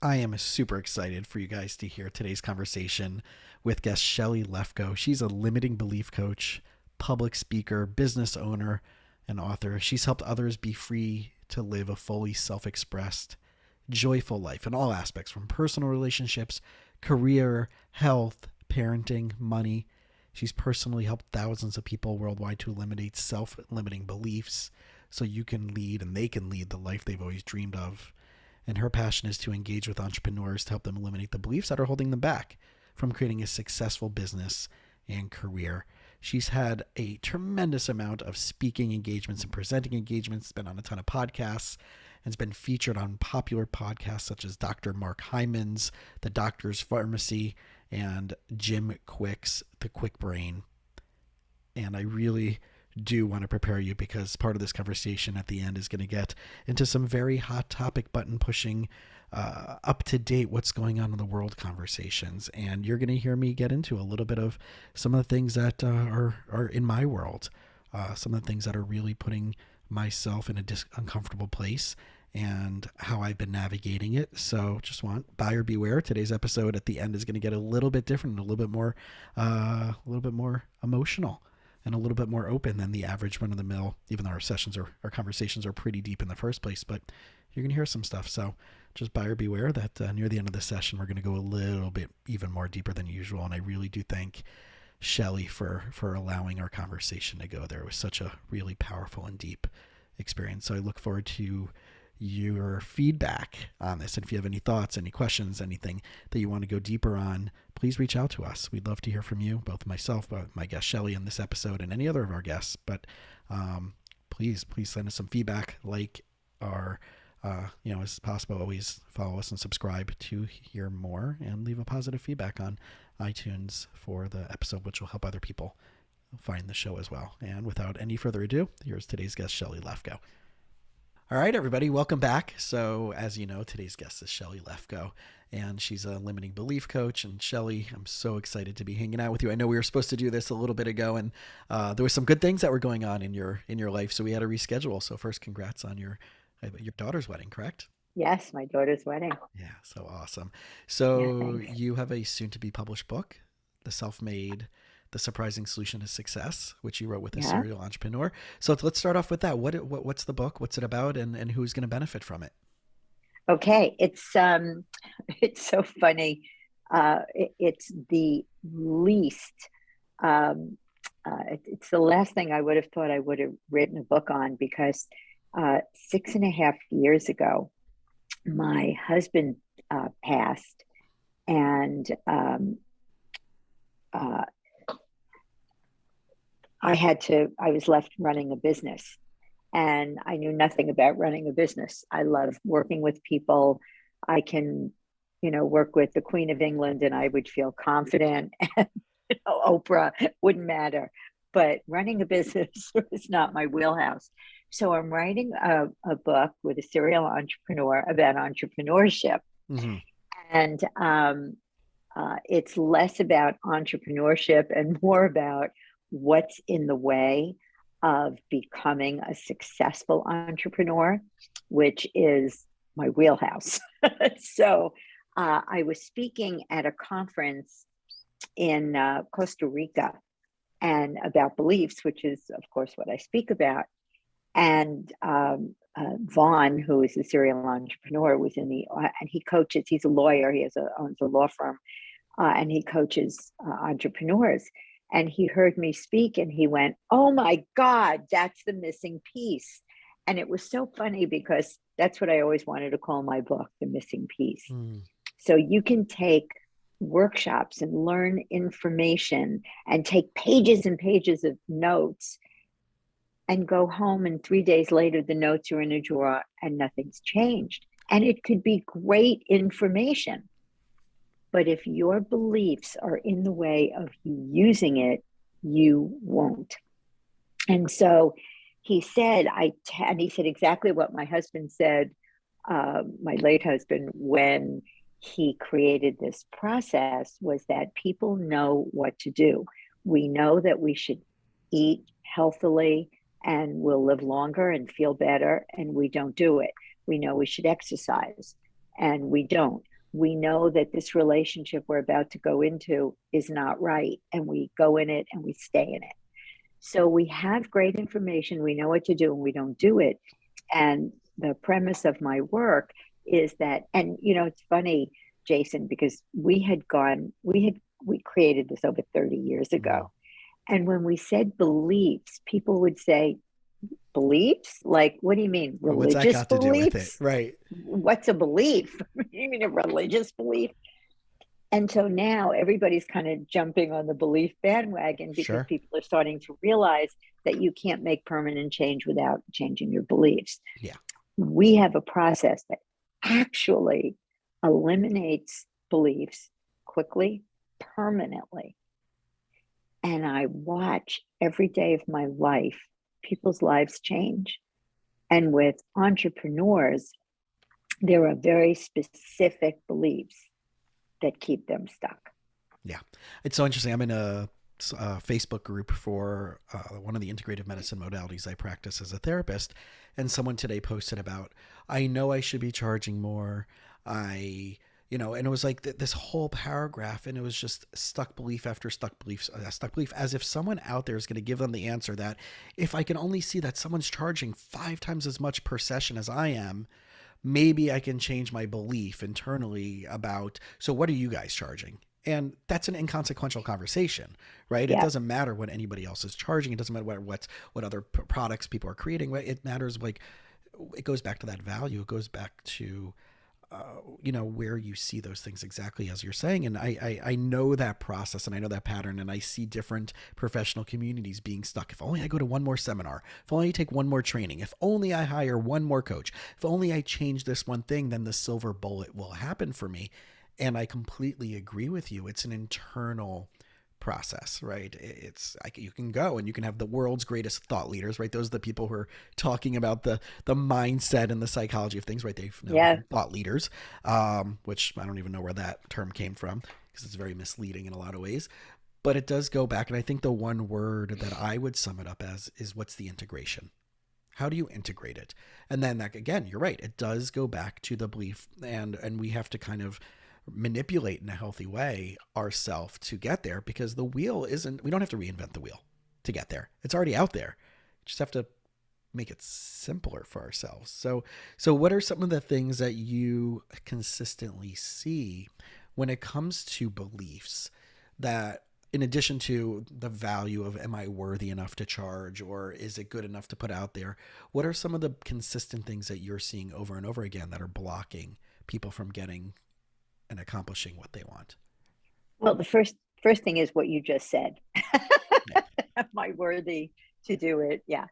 I am super excited for you guys to hear today's conversation with guest Shelly Lefkoe. She's a limiting belief coach, public speaker, business owner, and author. She's helped others be free to live a fully self-expressed, joyful life in all aspects, from personal relationships, career, health, parenting, money. She's personally helped thousands of people worldwide to eliminate self-limiting beliefs so you can lead and they can lead the life they've always dreamed of. And her passion is to engage with entrepreneurs to help them eliminate the beliefs that are holding them back from creating a successful business and career. She's had a tremendous amount of speaking engagements and presenting engagements, been on a ton of podcasts, and has been featured on popular podcasts such as Dr. Mark Hyman's The Doctor's Pharmacy and Jim Quick's The Quick Brain. And I really do want to prepare you, because part of this conversation at the end is going to get into some very hot topic, button pushing, up to date what's going on in the world conversations. And you're going to hear me get into a little bit of some of the things that are in my world, some of the things that are really putting myself in a uncomfortable place and how I've been navigating it. So just want buyer beware. Today's episode at the end is going to get a little bit different, and a little bit more emotional, and a little bit more open than the average run of the mill, even though our conversations are pretty deep in the first place. But you're going to hear some stuff. So just buyer beware that near the end of the session, we're going to go a little bit even more deeper than usual. And I really do thank Shelly for allowing our conversation to go there. It was such a really powerful and deep experience. So I look forward to your feedback on this. And if you have any thoughts, any questions, anything that you want to go deeper on, please reach out to us. We'd love to hear from you, both myself, my guest Shelly in this episode, and any other of our guests. But please send us some feedback, as possible. Always follow us and subscribe to hear more, and leave a positive feedback on iTunes for the episode, which will help other people find the show as well. And without any further ado, here's today's guest, Shelly Lefkoe. All right, everybody, welcome back. So as you know, today's guest is Shelly Lefkoe, and she's a limiting belief coach. And Shelly, I'm so excited to be hanging out with you. I know we were supposed to do this a little bit ago, and there were some good things that were going on in your life, so we had to reschedule. So first, congrats on your daughter's wedding, correct? Yes, my daughter's wedding. Yeah, so awesome. Yeah, So thanks. you have a soon-to-be published book, The Surprising Solution to Success, which you wrote with a Yeah. serial entrepreneur. So let's start off with that. What's the book? What's it about? And who's going to benefit from it? Okay. It's so funny. It's the least. It's the last thing I would have thought I would have written a book on, because 6.5 years ago, my husband passed, and I was left running a business, and I knew nothing about running a business. I love working with people. I can, work with the Queen of England and I would feel confident, and Oprah wouldn't matter. But running a business was not my wheelhouse. So I'm writing a book with a serial entrepreneur about entrepreneurship. Mm-hmm. And it's less about entrepreneurship and more about what's in the way of becoming a successful entrepreneur, which is my wheelhouse. So I was speaking at a conference in Costa Rica, and about beliefs, which is, of course, what I speak about. And Vaughn, who is a serial entrepreneur, was in and he coaches. He's a lawyer. He owns a law firm, and he coaches entrepreneurs. And he heard me speak, and he went, "Oh my God, that's the missing piece." And it was so funny, because that's what I always wanted to call my book, The Missing Piece. Mm. So you can take workshops and learn information and take pages and pages of notes and go home, and 3 days later the notes are in a drawer and nothing's changed. And it could be great information, but if your beliefs are in the way of you using it, you won't. And so he said, and he said exactly what my husband said, my late husband, when he created this process, was that people know what to do. We know that we should eat healthily and we'll live longer and feel better, and we don't do it. We know we should exercise and we don't. we know that this relationship we're about to go into is not right, and we go in it and we stay in it. So we have great information, we know what to do, and we don't do it. And the premise of my work is that, and it's funny, Jason, because we created this over 30 years ago. And when we said beliefs, people would say, beliefs? Like, what do you mean? What's that Religious got to do with it? beliefs? Right. What's a belief? You mean a religious belief? And so now everybody's kind of jumping on the belief bandwagon because Sure. people are starting to realize that you can't make permanent change without changing your beliefs. Yeah. We have a process that actually eliminates beliefs quickly, permanently. And I watch every day of my life, people's lives change. And with entrepreneurs, there are very specific beliefs that keep them stuck. Yeah. It's so interesting. I'm in a Facebook group for one of the integrative medicine modalities I practice as a therapist. And someone today posted about, I know I should be charging more. And it was like this whole paragraph, and it was just stuck belief after stuck belief, as if someone out there is going to give them the answer that if I can only see that someone's charging 5 times as much per session as I am, maybe I can change my belief internally about, so what are you guys charging? And that's an inconsequential conversation, right? Yeah. It doesn't matter what anybody else is charging. It doesn't matter what other products people are creating. It matters, like, it goes back to that value. It goes back to, where you see those things exactly as you're saying. And I know that process, and I know that pattern, and I see different professional communities being stuck. If only I go to one more seminar, if only I take one more training, if only I hire one more coach, if only I change this one thing, then the silver bullet will happen for me. And I completely agree with you. It's an internal process, right? You can go and you can have the world's greatest thought leaders, right? Those are the people who are talking about the mindset and the psychology of things, right? They've thought leaders, which I don't even know where that term came from because it's very misleading in a lot of ways. But it does go back, and I think the one word that I would sum it up as is, what's the integration? How do you integrate it? And then that, again, you're right. It does go back to the belief, and we have to kind of manipulate in a healthy way ourselves to get there, because we don't have to reinvent the wheel to get there. It's already out there. You just have to make it simpler for ourselves. So what are some of the things that you consistently see when it comes to beliefs that, in addition to the value of, am I worthy enough to charge, or is it good enough to put out there? What are some of the consistent things that you're seeing over and over again that are blocking people from getting and accomplishing what they want? Well, the first thing is what you just said. Am I worthy to do it? Yeah.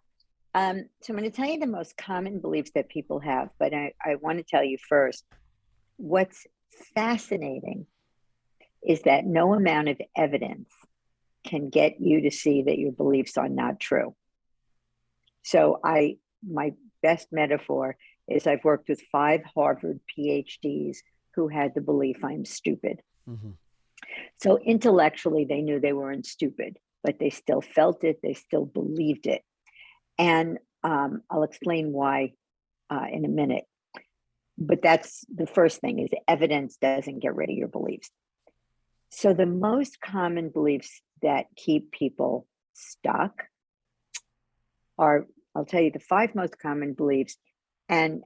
So I'm going to tell you the most common beliefs that people have, but I want to tell you first, what's fascinating is that no amount of evidence can get you to see that your beliefs are not true. So my best metaphor is I've worked with 5 Harvard PhDs who had the belief I'm stupid. Mm-hmm. So intellectually, they knew they weren't stupid, but they still felt it. They still believed it. And I'll explain why in a minute. But that's the first thing, is evidence doesn't get rid of your beliefs. So the most common beliefs that keep people stuck are, I'll tell you the 5 most common beliefs, and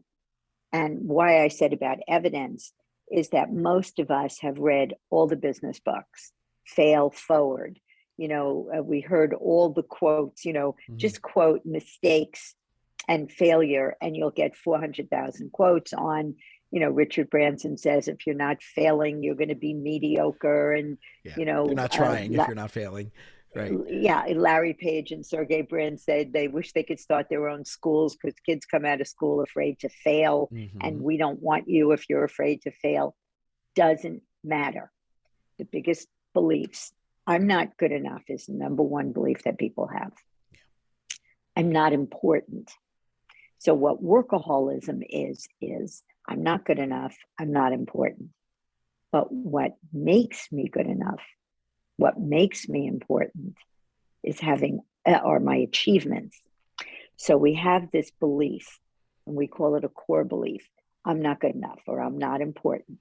why I said about evidence is that most of us have read all the business books, Fail Forward. We heard all the quotes, mm-hmm. Just quote mistakes and failure, and you'll get 400,000 quotes on, Richard Branson says, if you're not failing, you're going to be mediocre. And, you're not trying if you're not failing. Right. Yeah. Larry Page and Sergey Brin said they wish they could start their own schools because kids come out of school afraid to fail. Mm-hmm. And we don't want you if you're afraid to fail. Doesn't matter. The biggest beliefs, I'm not good enough, is the number one belief that people have. Yeah. I'm not important. So what workaholism is I'm not good enough. I'm not important. But what makes me good enough, what makes me important, is having, or my achievements. So we have this belief, and we call it a core belief. I'm not good enough, or I'm not important.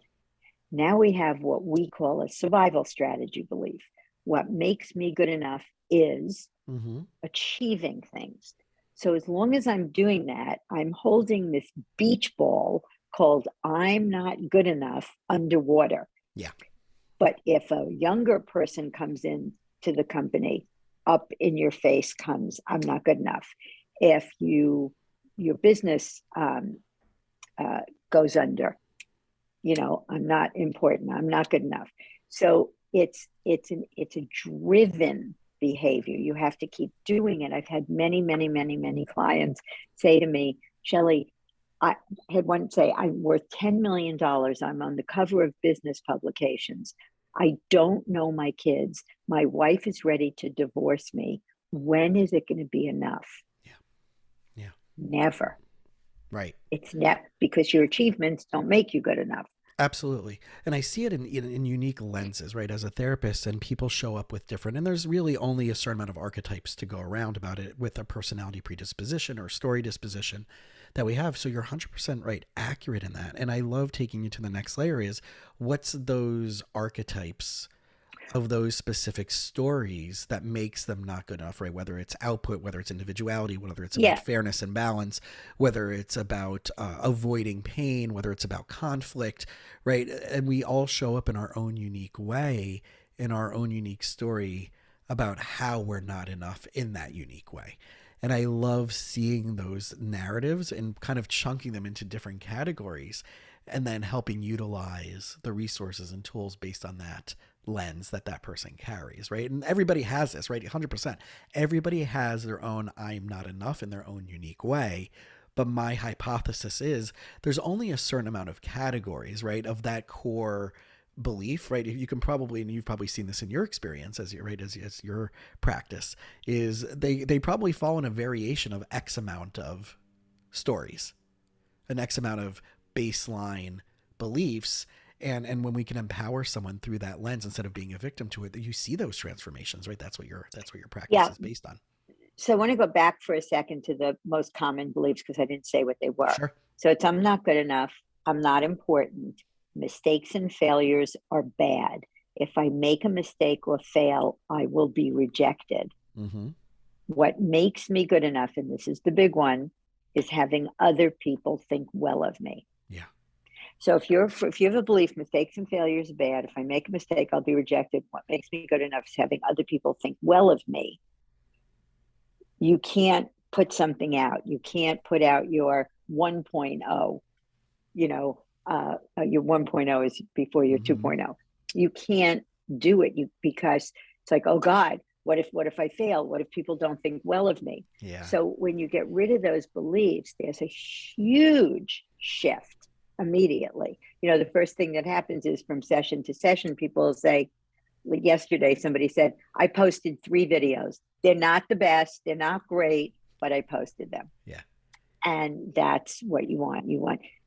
Now we have what we call a survival strategy belief. What makes me good enough is Mm-hmm. achieving things. So as long as I'm doing that, I'm holding this beach ball called I'm not good enough underwater. Yeah. But if a younger person comes in to the company, up in your face comes I'm not good enough. If your business goes under, I'm not important, I'm not good enough. So it's a driven behavior. You have to keep doing it. I've had many clients say to me, Shelly, I had one say, I'm worth $10 million. I'm on the cover of business publications. I don't know my kids. My wife is ready to divorce me. When is it going to be enough? Yeah. Yeah. Never. Right. It's never, because your achievements don't make you good enough. Absolutely. And I see it in unique lenses, right? As a therapist, and people show up with different, and there's really only a certain amount of archetypes to go around about it with a personality predisposition or story disposition that we have. So you're 100% right, accurate in that. And I love taking you to the next layer is what's those archetypes of those specific stories that makes them not good enough, right? Whether it's output, whether it's individuality, whether it's about Yeah. fairness and balance, whether it's about avoiding pain, whether it's about conflict, right? And we all show up in our own unique way, in our own unique story about how we're not enough in that unique way. And I love seeing those narratives and kind of chunking them into different categories and then helping utilize the resources and tools based on that lens that that person carries, right? And everybody has this, right? 100%. Everybody has their own I'm not enough in their own unique way. But my hypothesis is there's only a certain amount of categories, right, of that core belief, right? You can probably, and you've probably seen this in your experience as you, right, as your practice is they probably fall in a variation of X amount of stories, an X amount of baseline beliefs. And when we can empower someone through that lens instead of being a victim to it, you see those transformations, right? That's what your practice Yeah. is based on. So I want to go back for a second to the most common beliefs because I didn't say what they were. Sure. So it's I'm not good enough. I'm not important. Mistakes and failures are bad. If I make a mistake or fail, I will be rejected. Mm-hmm. What makes me good enough, and this is the big one, is having other people think well of me. Yeah. So if you have a belief mistakes and failures are bad, if I make a mistake, I'll be rejected. What makes me good enough is having other people think well of me. You can't put something out. You can't put out your 1.0, your 1.0 is before your Mm-hmm. 2.0. You can't do it because it's like, oh God, what if I fail? What if people don't think well of me? Yeah. So when you get rid of those beliefs, there's a huge shift immediately. The first thing that happens is from session to session, people say, like yesterday, somebody said, I posted 3 videos. They're not the best, they're not great, but I posted them. Yeah. And that's what you want.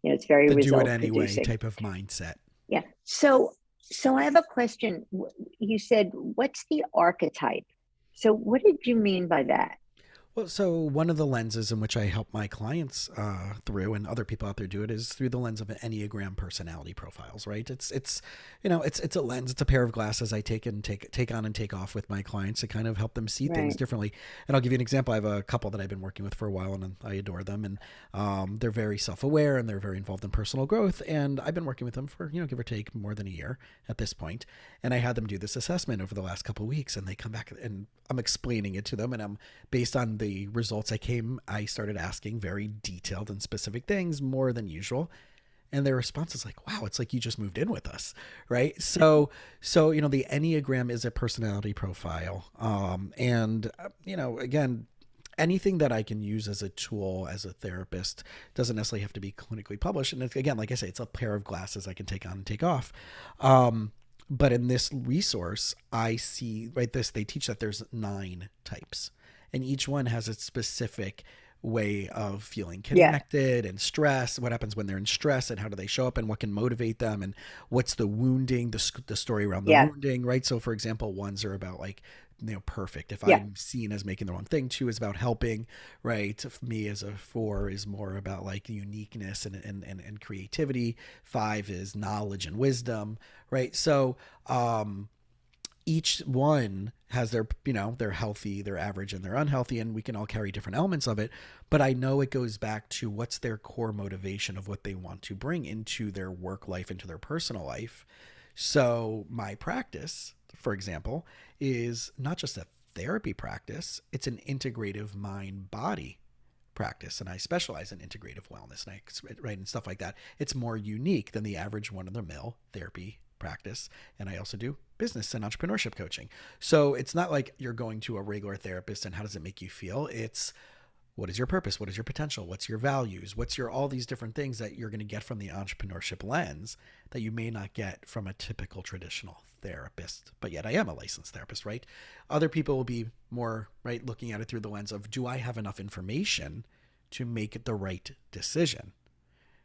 It's very The do it result anyway producing. type of mindset. Yeah. So I have a question. You said, what's the archetype? So what did you mean by that? Well, so one of the lenses in which I help my clients through, and other people out there do it, is through the lens of Enneagram personality profiles. Right? It's a lens. It's a pair of glasses I take on and take off with my clients to kind of help them see things Right. differently. And I'll give you an example. I have a couple that I've been working with for a while, and I adore them. And they're very self-aware and they're very involved in personal growth. And I've been working with them for give or take more than a year at this point. And I had them do this assessment over the last couple of weeks, and they come back and I'm explaining it to them, and I'm based on the results I started asking very detailed and specific things more than usual. And their response is like, wow, it's like you just moved in with us. Right. So, the Enneagram is a personality profile. Again, anything that I can use as a tool as a therapist doesn't necessarily have to be clinically published. And again, like I say, it's a pair of glasses I can take on and take off. But in this resource, I see, right, they teach that there's 9 types, and each one has its specific way of feeling Yeah. connected and stress, what happens when they're in stress and how do they show up and what can motivate them and what's the wounding, the story around the Yeah. wounding, right? So for example, ones are about like perfect. If Yeah. I'm seen as making the wrong thing, 2 is about helping, right? Me as a 4 is more about like uniqueness and creativity. 5 is knowledge and wisdom, right? So each one has their, they're healthy, they're average, and they're unhealthy, and we can all carry different elements of it. But I know it goes back to what's their core motivation of what they want to bring into their work life, into their personal life. So my practice, for example, is not just a therapy practice, it's an integrative mind body practice, and I specialize in integrative wellness, and and stuff like that. It's more unique than the average one of the mill therapy practice, and I also do business and entrepreneurship coaching. So it's not like you're going to a regular therapist and how does it make you feel? It's what is your purpose? What is your potential? What's your values? What's your all these different things that you're going to get from the entrepreneurship lens that you may not get from a typical traditional therapist. But yet I am a licensed therapist, right? Other people will be more, right, looking at it through the lens of, do I have enough information to make the right decision?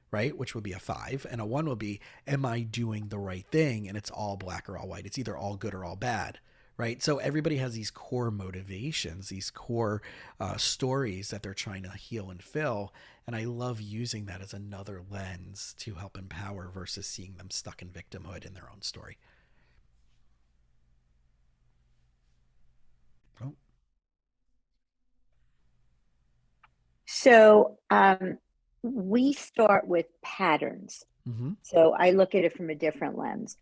Right? Which would be a 5. And a 1 will be, am I doing the right thing? And it's all black or all white. It's either all good or all bad. Right? So everybody has these core motivations, these core stories that they're trying to heal and fill. And I love using that as another lens to help empower versus seeing them stuck in victimhood in their own story. Oh. So we start with patterns. Mm-hmm. So I look at it from a different lens.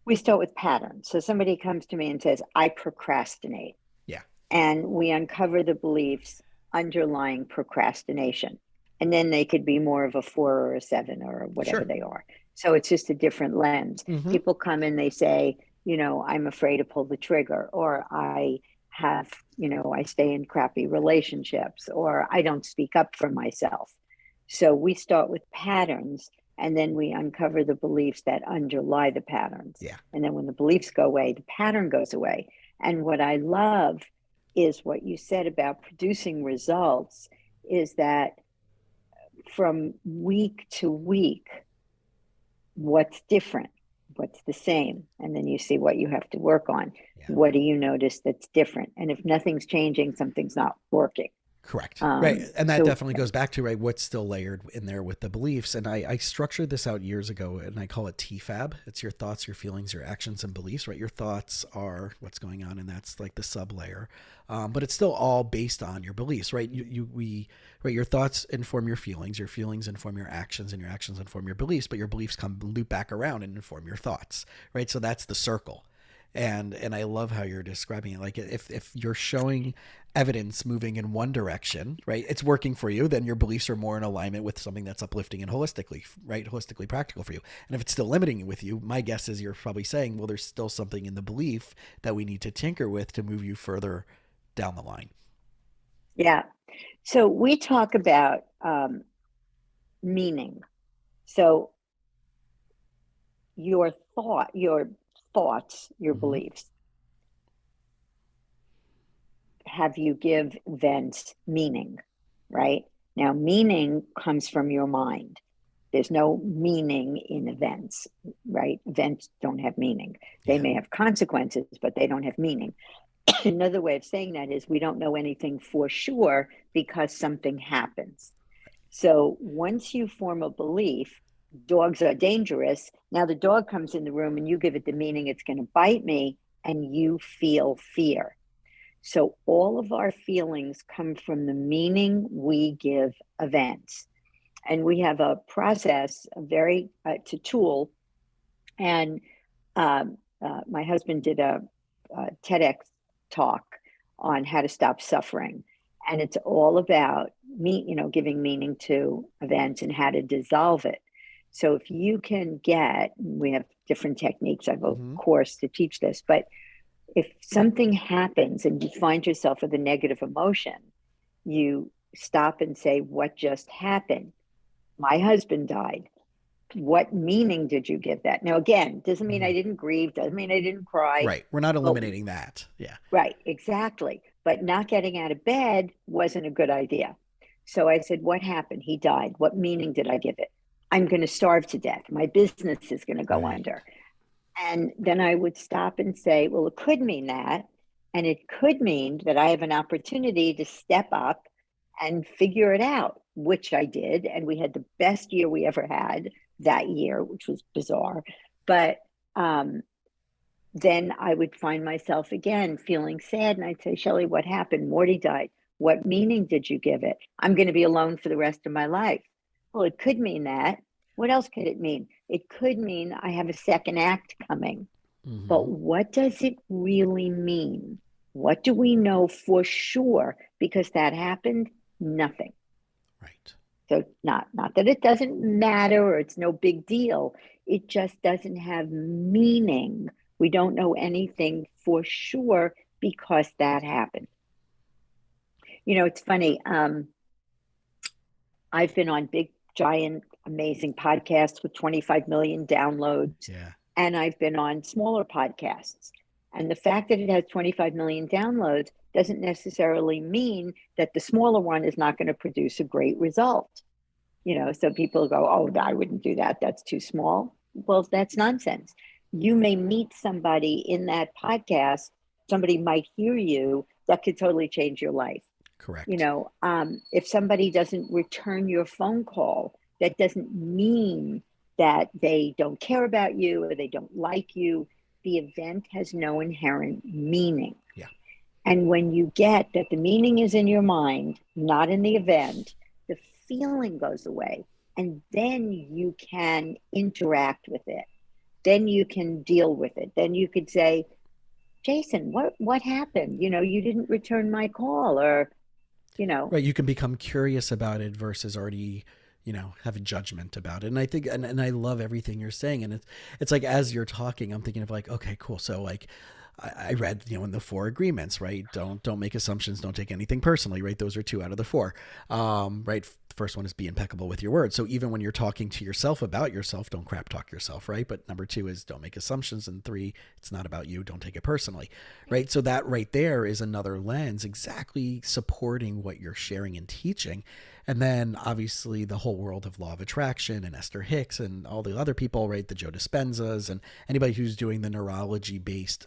We start with patterns. So somebody comes to me and says, I procrastinate. Yeah. And we uncover the beliefs underlying procrastination. And then they could be more of a 4 or a 7 or whatever Sure. they are. So it's just a different lens. Mm-hmm. People come and they say, I'm afraid to pull the trigger, or I have, I stay in crappy relationships, or I don't speak up for myself. So we start with patterns, and then we uncover the beliefs that underlie the patterns. Yeah. And then when the beliefs go away, the pattern goes away. And what I love is what you said about producing results, is that from week to week, what's different, what's the same, and then you see what you have to work on. Yeah. What do you notice that's different? And if nothing's changing, something's not working. Correct. Right. And that So definitely goes back to, right, what's still layered in there with the beliefs. And I structured this out years ago, and I call it TFAB. It's your thoughts, your feelings, your actions, and beliefs, right? Your thoughts are what's going on, and that's like the sub layer. But it's still all based on your beliefs, right? Right, your thoughts inform your feelings inform your actions, and your actions inform your beliefs, but your beliefs come loop back around and inform your thoughts, right? So that's the circle. And I love how you're describing it. Like if you're showing evidence moving in one direction, right, it's working for you, then your beliefs are more in alignment with something that's uplifting and holistically practical for you. And if it's still limiting with you, my guess is you're probably saying, well, there's still something in the belief that we need to tinker with to move you further down the line. yeah. So we talk about meaning. So your thoughts, your Mm-hmm. beliefs, have you give events meaning, right? Now, meaning comes from your mind. There's no meaning in events, right? Events don't have meaning. They Yeah. may have consequences, but they don't have meaning. Another way of saying that is we don't know anything for sure because something happens. So once you form a belief, dogs are dangerous. Now the dog comes in the room and you give it the meaning it's going to bite me, and you feel fear. So all of our feelings come from the meaning we give events. And we have a process, it's a tool. And my husband did a TEDx talk on how to stop suffering. And it's all about giving meaning to events and how to dissolve it. So if you can we have different techniques. I have a Mm-hmm. course to teach this, but if something happens and you find yourself with a negative emotion, you stop and say, what just happened? My husband died. What meaning did you give that? Now, again, doesn't mean Mm-hmm. I didn't grieve, doesn't mean I didn't cry. Right. We're not But eliminating that. Yeah. right, exactly. But not getting out of bed wasn't a good idea. So I said, what happened? He died. What meaning did I give it? I'm going to starve to death. My business is going to go Right. under. And then I would stop and say, well, it could mean that. And it could mean that I have an opportunity to step up and figure it out, which I did. And we had the best year we ever had that year, which was bizarre. But then I would find myself again feeling sad. And I'd say, Shelly, what happened? Morty died. What meaning did you give it? I'm going to be alone for the rest of my life. Well, it could mean that. What else could it mean? It could mean I have a second act coming. Mm-hmm. But what does it really mean? What do we know for sure? Because that happened? Nothing. Right. So not that it doesn't matter or it's no big deal. It just doesn't have meaning. We don't know anything for sure because that happened. It's funny. I've been on big, giant, amazing podcasts with 25 million downloads, Yeah. and I've been on smaller podcasts. And the fact that it has 25 million downloads doesn't necessarily mean that the smaller one is not going to produce a great result. So people go, oh, I wouldn't do that. That's too small. Well, that's nonsense. You may meet somebody in that podcast, somebody might hear you that could totally change your life. Correct. If somebody doesn't return your phone call, that doesn't mean that they don't care about you or they don't like you. The event has no inherent meaning. Yeah. And when you get that the meaning is in your mind, not in the event, the feeling goes away. And then you can interact with it. Then you can deal with it. Then you could say, Jason, what happened? You didn't return my call, or Right. You can become curious about it versus already, have a judgment about it. And I think, and I love everything you're saying. And it's like, as you're talking, I'm thinking of like, okay, cool. So like, I read, in the 4 agreements, right? Don't make assumptions. Don't take anything personally, right? Those are 2 out of the 4. Right. The first one is be impeccable with your words. So even when you're talking to yourself about yourself, don't crap talk yourself, right? But number 2 is don't make assumptions. And 3, it's not about you. Don't take it personally, right? So that right there is another lens exactly supporting what you're sharing and teaching. And then obviously the whole world of law of attraction and Esther Hicks and all the other people, right? The Joe Dispenzas and anybody who's doing the neurology based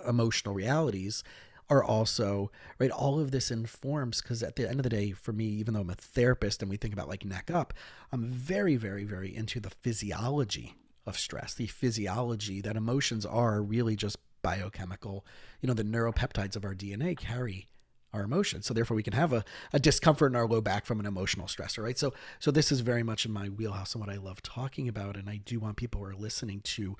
emotional realities are also, right? All of this informs, because at the end of the day, for me, even though I'm a therapist and we think about like neck up, I'm very, very, very into the physiology of stress, the physiology that emotions are really just biochemical. The neuropeptides of our DNA carry our emotions. So therefore we can have a discomfort in our low back from an emotional stressor, right? So this is very much in my wheelhouse and what I love talking about. And I do want people who are listening to,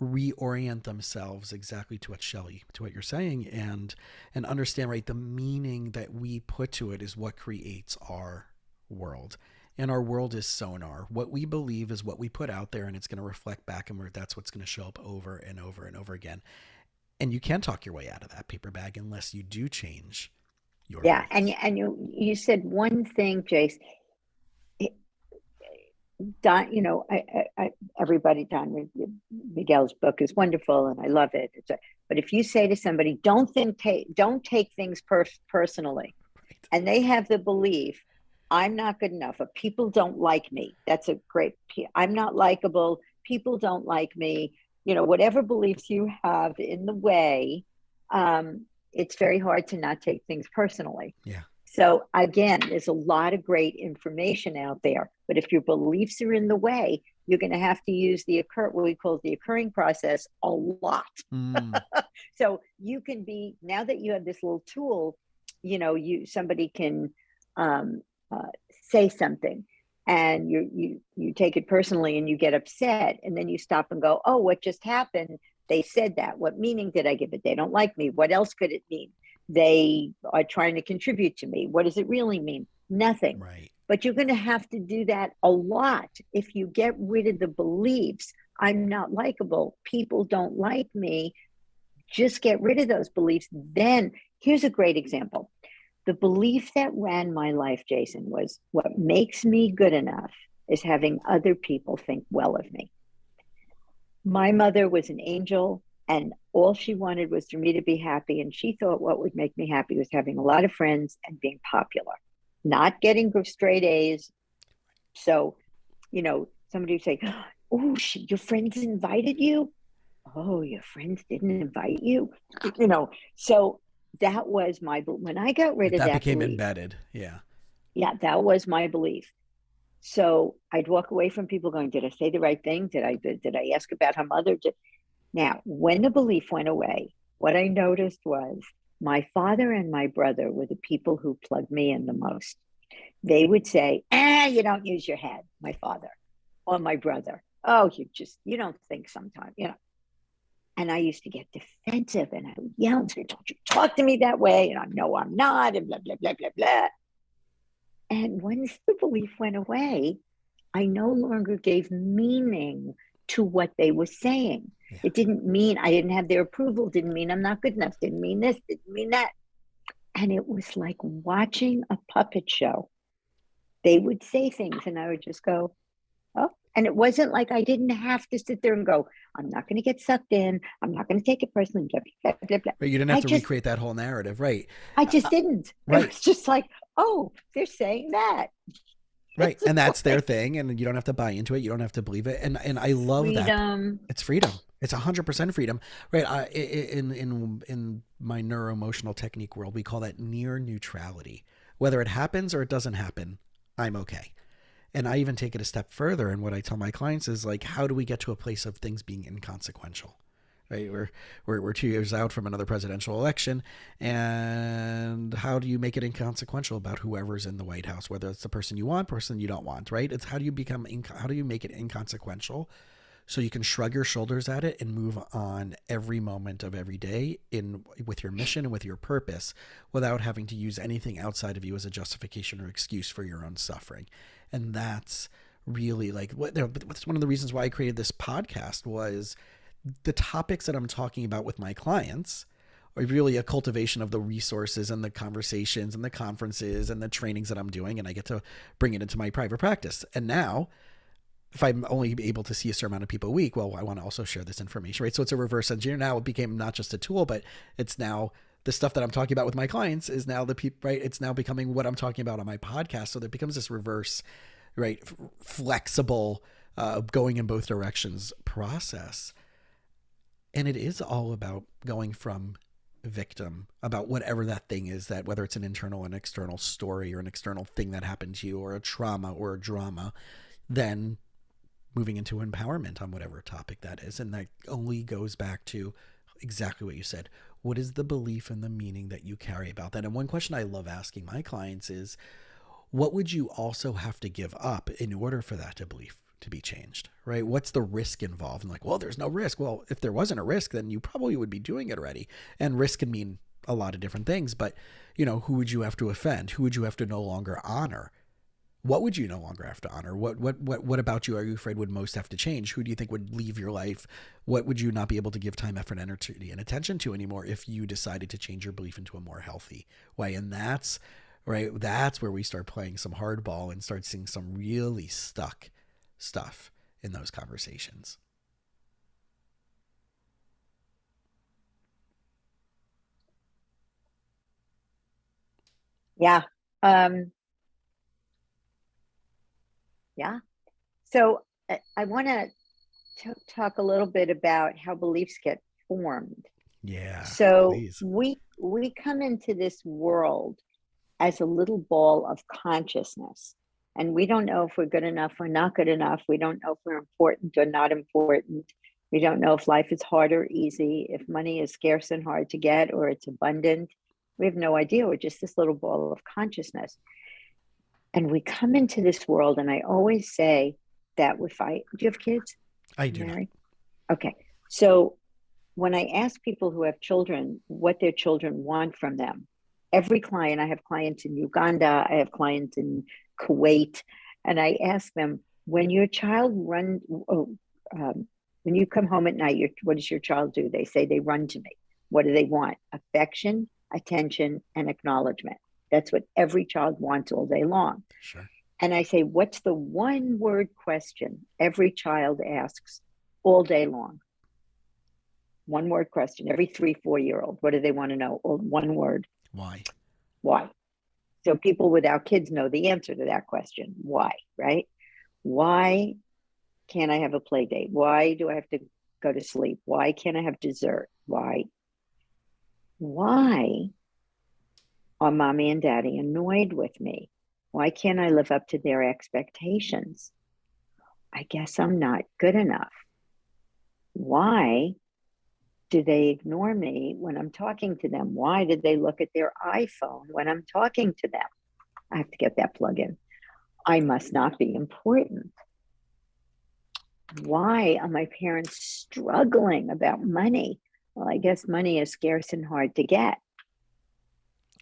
reorient themselves exactly to what you're saying and understand, right? The meaning that we put to it is what creates our world. And our world is sonar. What we believe is what we put out there, and it's going to reflect back, and that's what's going to show up over and over and over again. And you can't talk your way out of that paper bag unless you do change your yeah. And beliefs. you said one thing, Jace. Don, everybody, Don Miguel's book is wonderful, and I love it. But if you say to somebody, don't take things personally, Right. and they have the belief, I'm not good enough, or people don't like me. That's a great. I'm not likable. People don't like me. Whatever beliefs you have in the way, it's very hard to not take things personally. Yeah. So again, there's a lot of great information out there, but if your beliefs are in the way, you're going to have to use what we call the occurring process a lot. Mm. So you can be, now that you have this little tool, somebody can say something and you take it personally and you get upset, and then you stop and go, oh, what just happened? They said that. What meaning did I give it? They don't like me. What else could it mean? They are trying to contribute to me. What does it really mean? Nothing. Right. But you're going to have to do that a lot if you get rid of the beliefs. I'm not likable. People don't like me. Just get rid of those beliefs. Then here's a great example. The belief that ran my life, Jason, was what makes me good enough is having other people think well of me. My mother was an angel, and all she wanted was for me to be happy. And she thought what would make me happy was having a lot of friends and being popular, not getting straight A's. So, somebody would say, oh, your friends invited you? Oh, your friends didn't invite you? You know, so that was when I got rid of That that became belief. embedded. Yeah. Yeah, that was my belief. So I'd walk away from people going, did I say the right thing? Did I ask about her mother? Now, when the belief went away, what I noticed was my father and my brother were the people who plugged me in the most. They would say, you don't use your head, my father or my brother. Oh, you don't think sometimes. And I used to get defensive and I would yell and say, don't you talk to me that way? And I know I'm not, and blah, blah, blah, blah, blah. And once the belief went away, I no longer gave meaning to what they were saying. Yeah. It didn't mean I didn't have their approval, didn't mean I'm not good enough, didn't mean this, didn't mean that. And it was like watching a puppet show. They would say things and I would just go, oh. And it wasn't like I didn't have to sit there and go, I'm not going to get sucked in. I'm not going to take it personally, blah, blah, blah, blah. Right. You didn't have I to just, recreate that whole narrative. Right. I just didn't. It Right. was just like, oh, they're saying that. Right. It's And that's their like thing. And you don't have to buy into it. You don't have to believe it. And I love that. freedom. It's freedom. It's 100% freedom. Right. In my neuroemotional technique world, we call that near neutrality. Whether it happens or it doesn't happen, I'm okay. And I even take it a step further. And what I tell my clients is like, how do we get to a place of things being inconsequential? Right? We're 2 years out from another presidential election, and how do you make it inconsequential about whoever's in the White House, whether it's the person you want, person you don't want, right? It's how do you make it inconsequential so you can shrug your shoulders at it and move on every moment of every day in with your mission and with your purpose without having to use anything outside of you as a justification or excuse for your own suffering. And that's really like that's one of the reasons why I created this podcast was the topics that I'm talking about with my clients are really a cultivation of the resources and the conversations and the conferences and the trainings that I'm doing. And I get to bring it into my private practice. And now, if I'm only able to see a certain amount of people a week, well, I want to also share this information, right? So it's a reverse engineer. Now it became not just a tool, but it's now the stuff that I'm talking about with my clients is now the people, right? It's now becoming what I'm talking about on my podcast. So there becomes this reverse, right? Flexible, going in both directions process. And it is all about going from victim about whatever that thing is, that whether it's an internal and external story or an external thing that happened to you or a trauma or a drama, then moving into empowerment on whatever topic that is. And that only goes back to exactly what you said. What is the belief and the meaning that you carry about that? And one question I love asking my clients is, what would you also have to give up in order for that belief to be changed, right? What's the risk involved? And like, well, there's no risk. Well, if there wasn't a risk, then you probably would be doing it already. And risk can mean a lot of different things, but who would you have to offend? Who would you have to no longer honor? What would you no longer have to honor? What about you are you afraid would most have to change? Who do you think would leave your life? What would you not be able to give time, effort, energy, and attention to anymore if you decided to change your belief into a more healthy way? And that's right. That's where we start playing some hardball and start seeing some really stuck stuff in those conversations. Yeah. Um, yeah. So I want to talk a little bit about how beliefs get formed. Yeah, So please. we come into this world as a little ball of consciousness, and we don't know if we're good enough or not good enough. We don't know if we're important or not important. We don't know if life is hard or easy, if money is scarce and hard to get or it's abundant. We have no idea. We're just this little ball of consciousness. And we come into this world, and I always say that do you have kids? I You do not. married? Okay. So when I ask people who have children what their children want from them, every client, I have clients in Uganda, I have clients in Kuwait, and I ask them, when your child when you come home at night, what does your child do? They say they run to me. What do they want? Affection, attention, and acknowledgement. That's what every child wants all day long. Sure. And I say, what's the one word question every child asks all day long? One word question. Every 3, 4 year old, what do they want to know? One word. Why? Why? So people without kids know the answer to that question. Why? Right? Why can't I have a play date? Why do I have to go to sleep? Why can't I have dessert? Why are mommy and daddy annoyed with me? Why can't I live up to their expectations? I guess I'm not good enough. Why do they ignore me when I'm talking to them? Why did they look at their iPhone when I'm talking to them? I have to get that plug in. I must not be important. Why are my parents struggling about money? Well, I guess money is scarce and hard to get.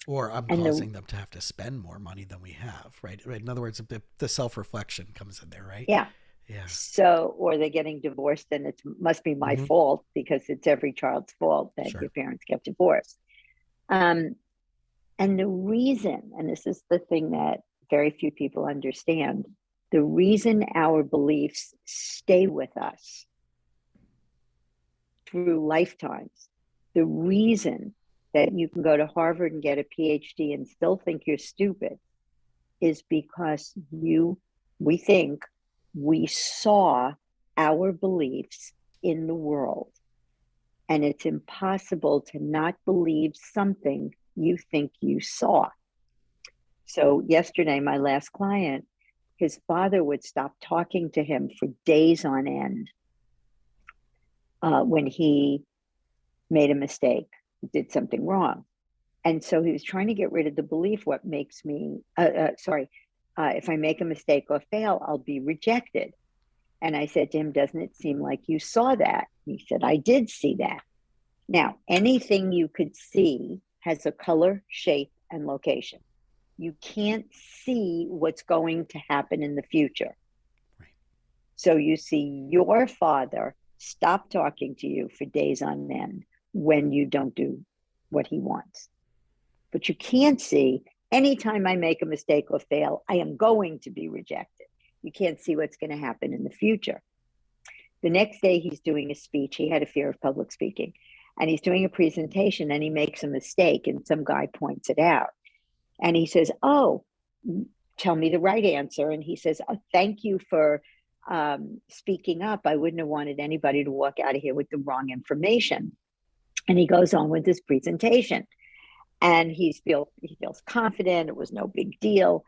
Or I'm And causing them to have to spend more money than we have, right? Right. In other words, the self-reflection comes in there, right? yeah, Yeah. so, or they're getting divorced and it must be my Mm-hmm. fault because it's every child's fault that Sure. your parents get divorced. Um, and the reason, and this is the thing that very few people understand, the reason our beliefs stay with us through lifetimes, the reason that you can go to Harvard and get a PhD and still think you're stupid is because we think we saw our beliefs in the world. And it's impossible to not believe something you think you saw. So, yesterday, my last client, his father would stop talking to him for days on end when he made a mistake, did something wrong. And so he was trying to get rid of the belief, what makes me, if I make a mistake or fail, I'll be rejected. And I said to him, doesn't it seem like you saw that? He said, I did see that. Now, anything you could see has a color, shape, and location. You can't see what's going to happen in the future. Right. So you see your father stop talking to you for days on end when you don't do what he wants. But you can't see anytime I make a mistake or fail, I am going to be rejected. You can't see what's going to happen in the future. The next day, he's doing a speech. He had a fear of public speaking. And he's doing a presentation and he makes a mistake, and some guy points it out. And he says, oh, tell me the right answer. And he says, oh, thank you for speaking up. I wouldn't have wanted anybody to walk out of here with the wrong information. And he goes on with his presentation. And he feels confident. It was no big deal.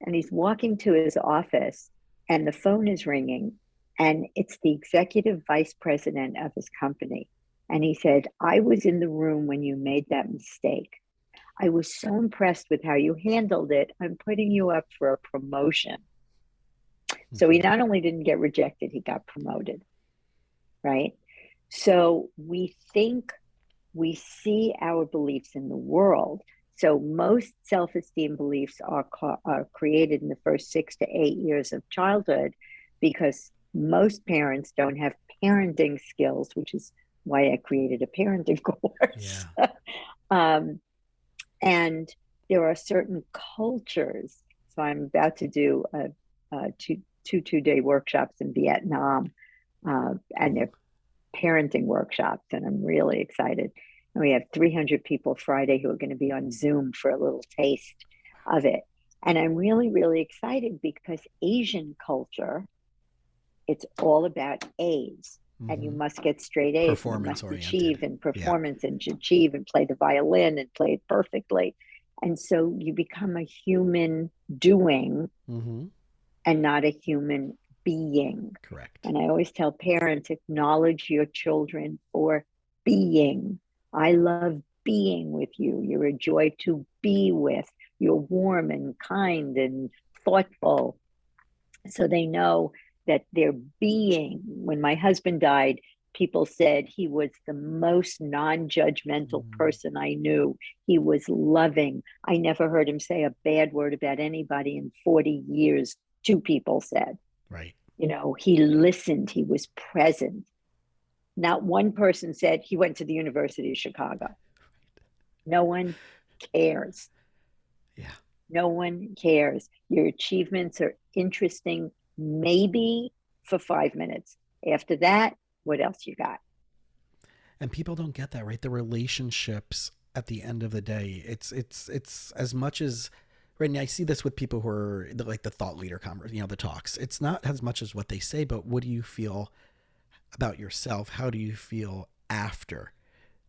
And he's walking to his office and the phone is ringing. And it's the executive vice president of his company. And he said, I was in the room when you made that mistake. I was so impressed with how you handled it. I'm putting you up for a promotion. So he not only didn't get rejected, he got promoted, right? So we think we see our beliefs in the world. So most self-esteem beliefs are created in the first 6 to 8 years of childhood because most parents don't have parenting skills, which is why I created a parenting course. Yeah. And there are certain cultures. So I'm about to do two-day workshops in Vietnam, and they're parenting workshops, and I'm really excited. And we have 300 people Friday who are going to be on Zoom for a little taste of it. And I'm really, really excited because Asian culture, it's all about A's. And you must get straight A's, and you must achieve and performance and achieve and play the violin and play it perfectly. And so you become a human doing and not a human being. Correct. And I always tell parents, acknowledge your children for being. I love being with you. You're a joy to be with. You're warm and kind and thoughtful. So they know that their being. When my husband died, people said he was the most non-judgmental person I knew. He was loving. I never heard him say a bad word about anybody in 40 years, 2 people said. Right. You know, he listened, he was present. Not one person said he went to the University of Chicago. No one cares. Yeah. No one cares. Your achievements are interesting, maybe for 5 minutes. After that, what else you got? And people don't get that, right? The relationships at the end of the day, it's as much as, right? And I see this with people who are like the thought leader converse, the talks. It's not as much as what they say, but what do you feel? about yourself, how do you feel after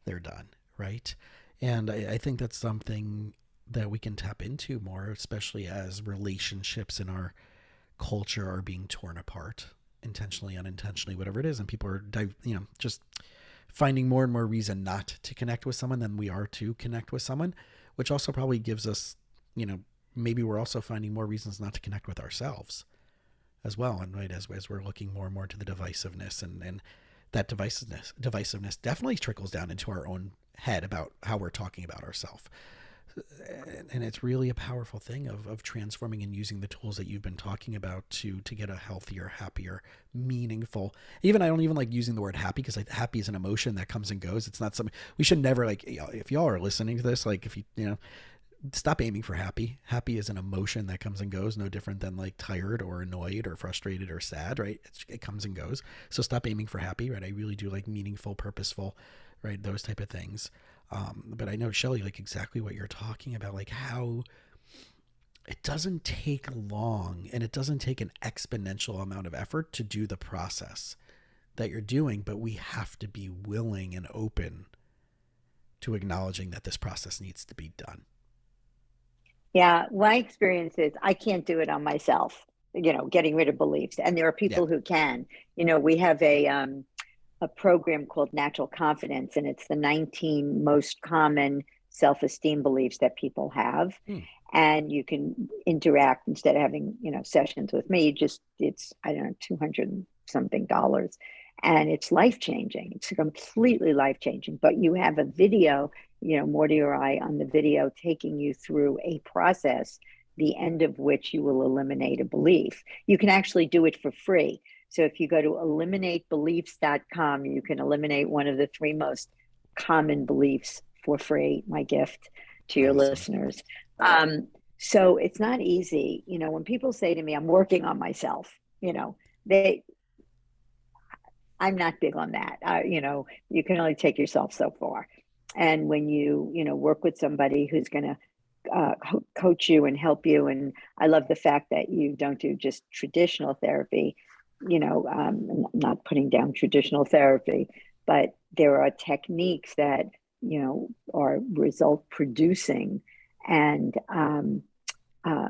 they're done, right? And I think that's something that we can tap into more, especially as relationships in our culture are being torn apart, intentionally, unintentionally, whatever it is, and people are, just finding more and more reason not to connect with someone than we are to connect with someone, which also probably gives us, maybe we're also finding more reasons not to connect with ourselves as well. And right, as we're looking more and more to the divisiveness, and that divisiveness definitely trickles down into our own head about how we're talking about ourselves. And it's really a powerful thing of transforming and using the tools that you've been talking about to get a healthier, happier, meaningful. Even I don't even like using the word happy, because like happy is an emotion that comes and goes. It's not something we should never, like, if y'all are listening to this, like, if stop aiming for happy. Happy is an emotion that comes and goes, no different than like tired or annoyed or frustrated or sad, right? It comes and goes. So stop aiming for happy, right? I really do like meaningful, purposeful, right? Those type of things. But I know, Shelly, like exactly what you're talking about, like how it doesn't take long and it doesn't take an exponential amount of effort to do the process that you're doing, but we have to be willing and open to acknowledging that this process needs to be done. Yeah, my experience is I can't do it on myself, getting rid of beliefs. And there are Yeah. people who can. We have a program called Natural Confidence, and it's the 19 most common self-esteem beliefs that people have. Hmm. And you can interact instead of having, sessions with me. It's, I don't know, 200 something dollars. And it's life changing. It's completely life changing. But you have a video, Morty or I on the video taking you through a process, the end of which you will eliminate a belief. You can actually do it for free. So if you go to eliminatebeliefs.com, you can eliminate one of the three most common beliefs for free, my gift to your Awesome. listeners. So it's not easy. When people say to me, I'm working on myself, they, I'm not big on that. You can only take yourself so far. And when you work with somebody who's going to coach you and help you, and I love the fact that you don't do just traditional therapy. I'm not putting down traditional therapy, but there are techniques that are result producing, and uh,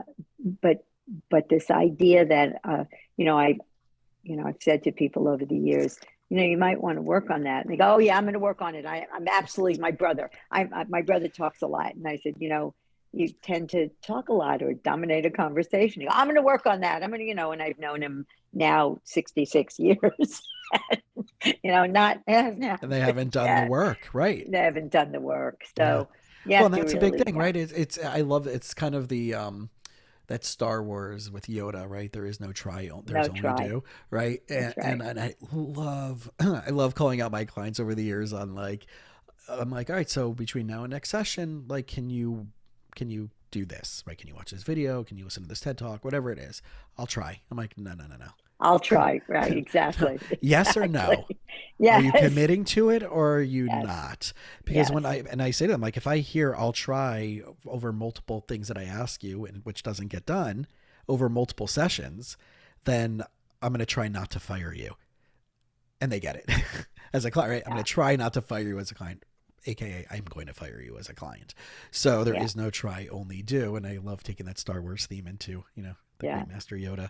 but this idea that I've said to people over the years, you might want to work on that. And they go, oh yeah, I'm going to work on it. I'm absolutely my brother. My brother talks a lot. And I said, you tend to talk a lot or dominate a conversation. You go, I'm going to work on that. I'm going to, and I've known him now 66 years. Not And they haven't done the yet. work, right? They haven't done the work. Yeah. So you Well, have and to that's a big really, thing, right? It's I love it's kind of the that Star Wars with Yoda, right? There is no try, there's no only try. do, right? That's right. And I love I love calling out my clients over the years on like, I'm like, all right, so between now and next session, like, can you do this, right? Can you watch this video? Can you listen to this TED talk? Whatever it is, I'll try. I'm like, no, no, no, I'll try. Right. no. Exactly. Yes or no? Exactly. Are you Yes. committing to it or are you Yes. not? Because Yes. when I say to them, like, if I hear I'll try over multiple things that I ask you and which doesn't get done over multiple sessions, then I'm going to try not to fire you. And they get it as a client, right? I'm Yeah. going to try not to fire you as a client, AKA I'm going to fire you as a client. So there Yeah. is no try, only do. And I love taking that Star Wars theme into, the Yeah. great Master Yoda,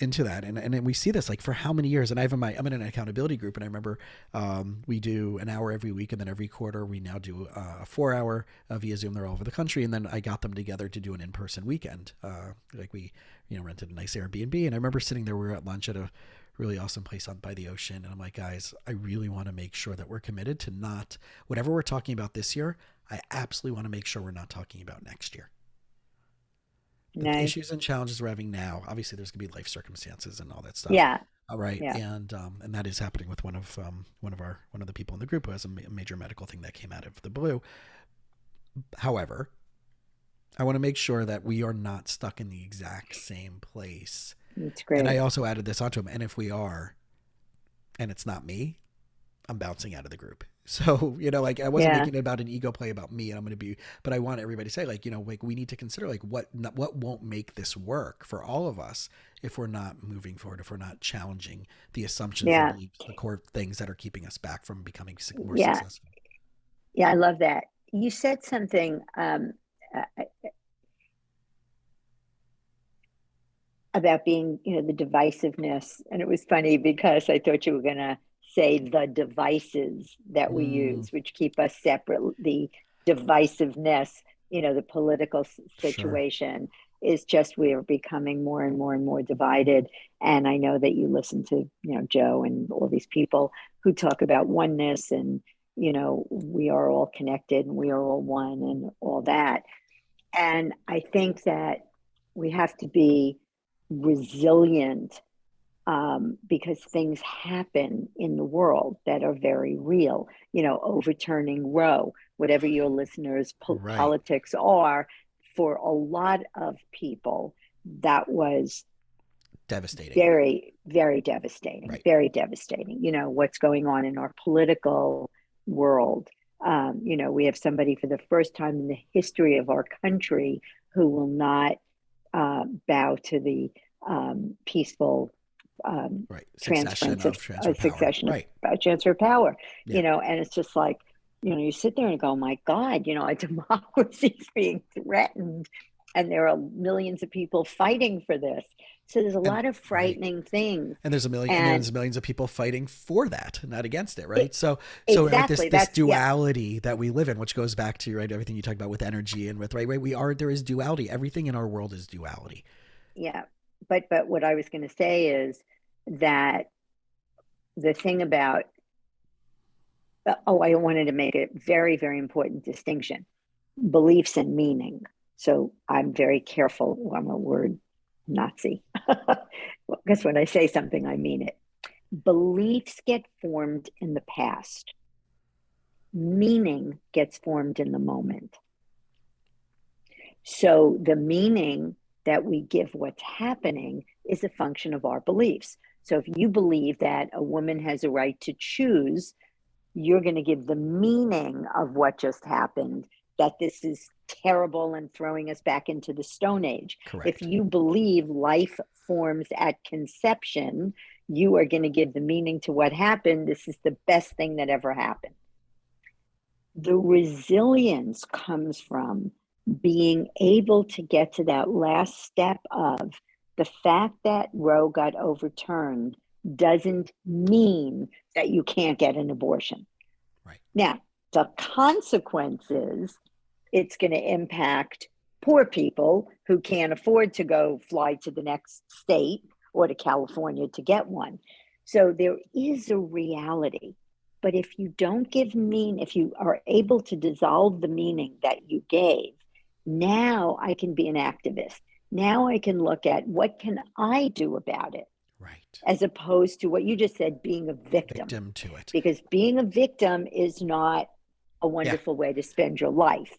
into that. And we see this like for how many years. And I'm in an accountability group, and I remember we do an hour every week, and then every quarter we now do a 4 hour via Zoom. They're all over the country. And then I got them together to do an in-person weekend. Like we, rented a nice Airbnb. And I remember sitting there, we were at lunch at a really awesome place on by the ocean. And I'm like, guys, I really want to make sure that we're committed to not, whatever we're talking about this year, I absolutely want to make sure we're not talking about next year. The Nice. issues and challenges we're having now, obviously there's gonna be life circumstances and all that stuff. Yeah. All right. Yeah. And that is happening with one of the people in the group who has a major medical thing that came out of the blue. However, I want to make sure that we are not stuck in the exact same place. It's And I great. also added this onto him. And if we are, and it's not me, I'm bouncing out of the group. So, like I wasn't Yeah. making it about an ego play about me and I'm going to be, but I want everybody to say like, like we need to consider like what won't make this work for all of us if we're not moving forward, if we're not challenging the assumptions, the Yeah. beliefs, the core things that are keeping us back from becoming more Yeah. successful. Yeah. I love that. You said something about being, the divisiveness. And it was funny because I thought you were going to say the devices that we Mm, use, which keep us separate. The divisiveness, the political sure. situation is just we are becoming more and more and more divided. And I know that you listen to, Joe and all these people who talk about oneness and, we are all connected and we are all one and all that. And I think that we have to be resilient because things happen in the world that are very real. Overturning Roe, whatever your listeners' Right. politics are, for a lot of people, that was Devastating. very, very devastating, Right. very devastating. What's going on in our political world. We have somebody for the first time in the history of our country who will not bow to the peaceful Right. Succession transference of of transfer a of power. succession of Right. transfer of power, Yeah. and it's just like, you sit there and go, my God, a democracy is being threatened and there are millions of people fighting for this. So there's a And lot of right. frightening things. And And there's millions of people fighting for that, not against it, it, right? So right, exactly, this that's, yeah, duality that we live in, which goes back to right everything you talked about with energy and with right, there is duality. Everything in our world is duality. yeah. But what I was going to say is that the thing about, I wanted to make a very, very important distinction: beliefs and meaning. So I'm very careful. I'm a word Nazi. Because when I say something, I mean it. Beliefs get formed in the past, meaning gets formed in the moment. So the meaning that we give what's happening is a function of our beliefs. So if you believe that a woman has a right to choose, you're going to give the meaning of what just happened, that this is terrible and throwing us back into the Stone Age. If Correct. you believe life forms at conception, you are going to give the meaning to what happened. This is the best thing that ever happened. The resilience comes from being able to get to that last step of the fact that Roe got overturned doesn't mean that you can't get an abortion. Right. Now, the consequences, it's going to impact poor people who can't afford to go fly to the next state or to California to get one. So there is a reality. But if you don't if you are able to dissolve the meaning that you gave, now I can be an activist. Now I can look at what can I do about it, Right. as opposed to what you just said, being a victim. Victim to it. Because being a victim is not a Yeah. wonderful way to spend your life.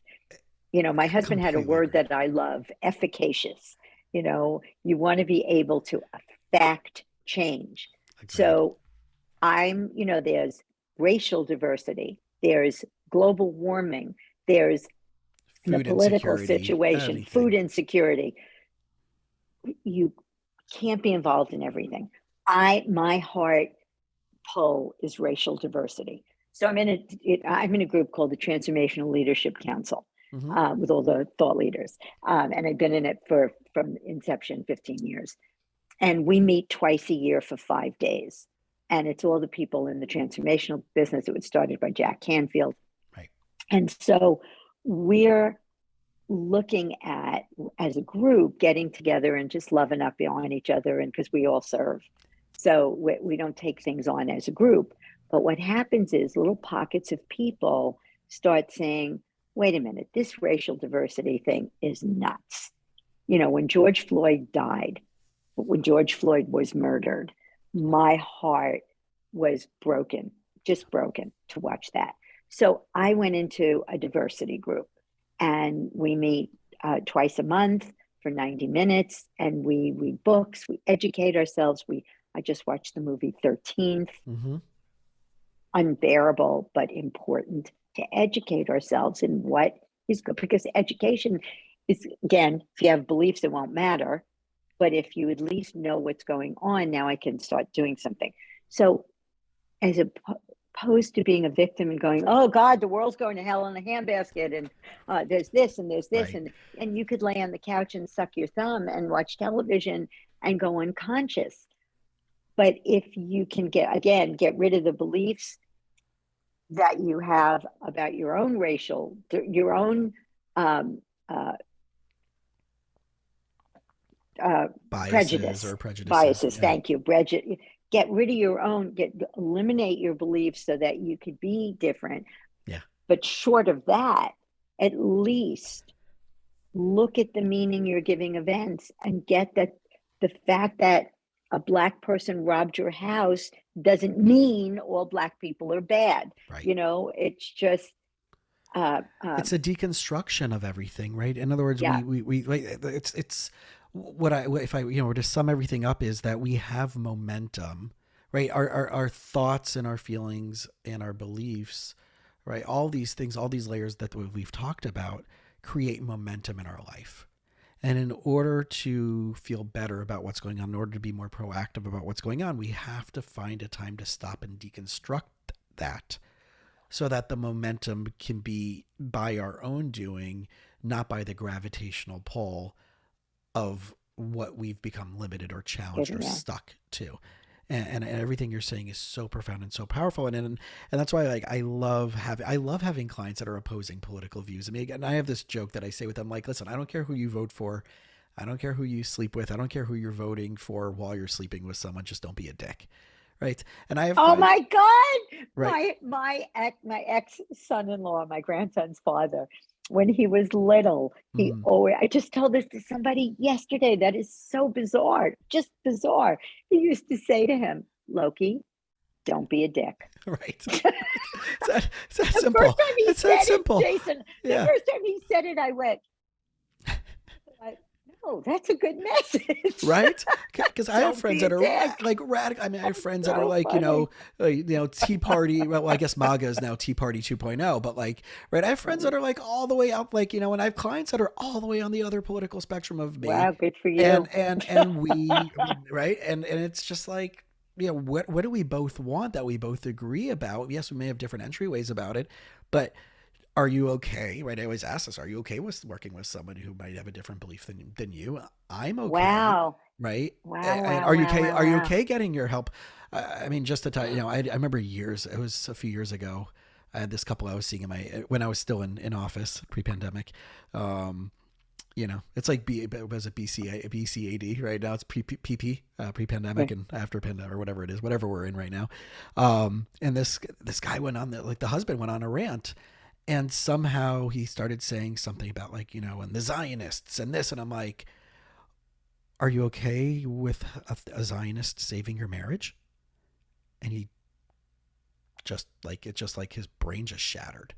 My husband had a Completely word agreed. that I love: efficacious. You want to be able to affect change. Agreed. So there's racial diversity, there's global warming, there's the Food political insecurity, situation, food anything. insecurity. You can't be involved in everything. My heart pull is racial diversity. So I'm in a group called the Transformational Leadership Council, Mm-hmm. with all the thought leaders, and I've been in it from inception, 15 years. And we meet twice a year for 5 days, and it's all the people in the transformational business. It was started by Jack Canfield, Right. and so we're looking at, as a group, getting together and just loving up on each other, and because we all serve, so we don't take things on as a group. But what happens is little pockets of people start saying, wait a minute, this racial diversity thing is nuts. When George Floyd died, when George Floyd was murdered, my heart was broken, just broken to watch that. So I went into a diversity group, and we meet twice a month for 90 minutes, and we read books, we educate ourselves. I just watched the movie 13th. Mm-hmm. unbearable, but important to educate ourselves in what is good. Because education is, again, if you have beliefs, it won't matter. But if you at least know what's going on, now I can start doing something. So, as opposed to being a victim and going, oh God, the world's going to hell in a handbasket, and there's this and there's this, Right. and you could lay on the couch and suck your thumb and watch television and go unconscious. But if you can get rid of the beliefs that you have about your own your own um, uh, Biases or prejudices. biases. Yeah. Thank you, get rid of your own, eliminate your beliefs so that you could be different. Yeah. But short of that, at least look at the meaning you're giving events and get that the fact that a Black person robbed your house doesn't mean all Black people are bad. Right. It's just It's a deconstruction of everything, right? In other words, yeah, we like, it's what I, if I, were to sum everything up, is that we have momentum, right? Our thoughts and our feelings and our beliefs, right? All these things, all these layers that we've talked about create momentum in our life. And in order to feel better about what's going on, in order to be more proactive about what's going on, we have to find a time to stop and deconstruct that, so that the momentum can be by our own doing, not by the gravitational pull of what we've become limited or challenged or yeah. stuck to. And everything you're saying is so profound and so powerful. And that's why, like, I love having clients that are opposing political views. I mean, and I have this joke that I say with them, like, listen, I don't care who you vote for. I don't care who you sleep with. I don't care who you're voting for while you're sleeping with someone. Just don't be a dick. Right. And I have Oh clients, my God. right. My ex son-in-law, my grandson's father, when he was little, Mm, I just told this to somebody yesterday. That is so bizarre, just bizarre. He used to say to him, Loki, don't be a dick. right. It's that The first simple. time he It's that said it, simple. Jason, the Yeah. first time he said it, I went, no, that's a good message. Right. Because I have Don't friends be a that are dick. like radical. I mean, I have That's friends that are so like, funny. Tea Party. Well, I guess MAGA is now Tea Party 2.0, but like, right. I have friends that are like all the way out, like, and I have clients that are all the way on the other political spectrum of me. Wow, good for And, you. and we, right. And it's just like, what do we both want that we both agree about? Yes, we may have different entryways about it, but are you okay? Right. I always ask this. Are you okay with working with somebody who might have a different belief than you? I'm okay. Wow. Right. Wow, And wow, are you wow, okay? wow, Are you wow. okay getting your help? I mean, just to tell you, I remember years, it was a few years ago. I had this couple I was seeing when I was still in office pre-pandemic. Um, it's like was it BCAD right now? It's PP, pre-pandemic Right. and after pandemic or whatever it is, whatever we're in right now. And this guy went on the husband went on a rant, and somehow he started saying something about, like, and the Zionists and this, and I'm like, are you okay with a Zionist saving your marriage? And he just like his brain just shattered